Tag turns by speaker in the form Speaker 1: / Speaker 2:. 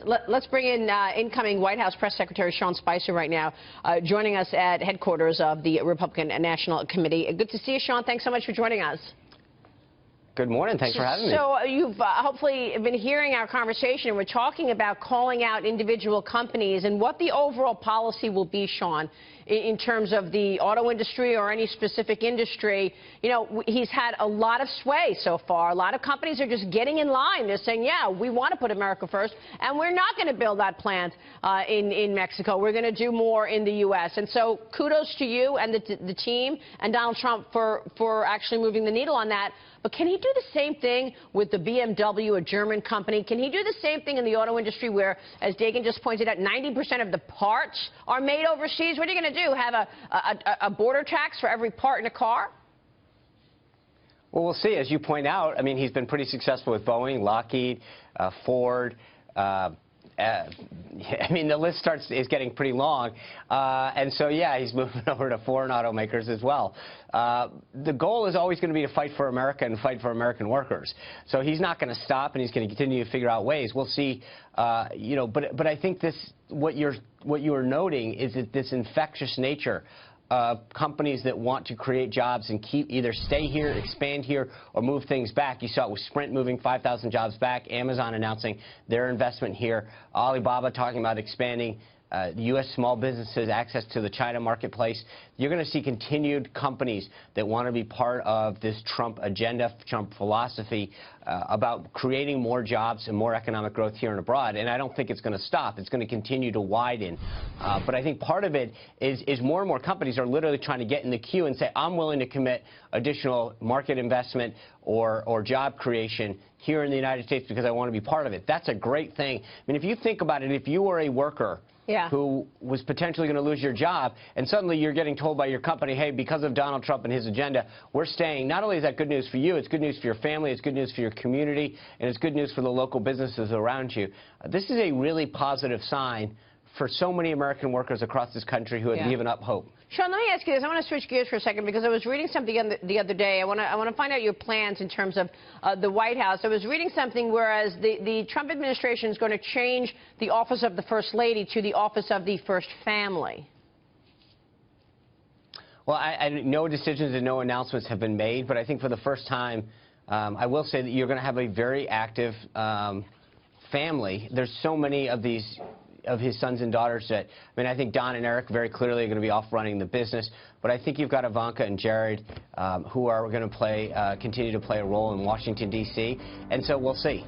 Speaker 1: Let's bring in incoming White House Press Secretary Sean Spicer right now, joining us at headquarters of the Republican National Committee. Good to see you, Sean. Thanks so much for joining us.
Speaker 2: Good morning. Thanks for having me.
Speaker 1: So you've hopefully been hearing our conversation. We're talking about calling out individual companies and what the overall policy will be, Sean, in terms of the auto industry or any specific industry. You know, he's had a lot of sway so far. A lot of companies are just getting in line. They're saying, yeah, we want to put America first, and we're not going to build that plant in Mexico. We're going to do more in the U.S. And so kudos to you and the team and Donald Trump for actually moving the needle on that. But can he do the same thing with the BMW, a German company? Can he do the same thing in the auto industry where, as Dagan just pointed out, 90% of the parts are made overseas? What are you going to do, have a border tax for every part in a car?
Speaker 2: Well, we'll see. As you point out, I mean, he's been pretty successful with Boeing, Lockheed, Ford. I mean, the list is getting pretty long. And so, yeah, he's moving over to foreign automakers as well. The goal is always going to be to fight for America and fight for American workers. So he's not going to stop, and he's going to continue to figure out ways. We'll see, you know, but I think what you are noting is that this infectious nature of companies that want to create jobs and either stay here, expand here, or move things back. You saw it with Sprint moving 5,000 jobs back, Amazon announcing their investment here, Alibaba talking about expanding U.S. small businesses' access to the China marketplace. You're going to see continued companies that want to be part of this Trump agenda, Trump philosophy about creating more jobs and more economic growth here and abroad. And I don't think it's going to stop. It's going to continue to widen. But I think part of it is more and more companies are literally trying to get in the queue and say, I'm willing to commit additional market investment or job creation here in the United States because I want to be part of it. That's a great thing. I mean, if you think about it, if you were a worker who was potentially going to lose your job, and suddenly you're getting told by your company, hey, because of Donald Trump and his agenda, we're staying. Not only is that good news for you, it's good news for your family, it's good news for your community, and it's good news for the local businesses around you. This is a really positive sign for so many American workers across this country who have given up hope.
Speaker 1: Sean, let me ask you this. I want to switch gears for a second because I was reading something the other day. I want to find out your plans in terms of the White House. I was reading something whereas the Trump administration is going to change the office of the First Lady to the office of the First Family.
Speaker 2: Well, no decisions and no announcements have been made, but I think for the first time, I will say that you're going to have a very active family. There's so many of his sons and daughters that, I mean, I think Don and Eric very clearly are going to be off running the business, but I think you've got Ivanka and Jared who are going to continue to play a role in Washington, D.C., and so we'll see.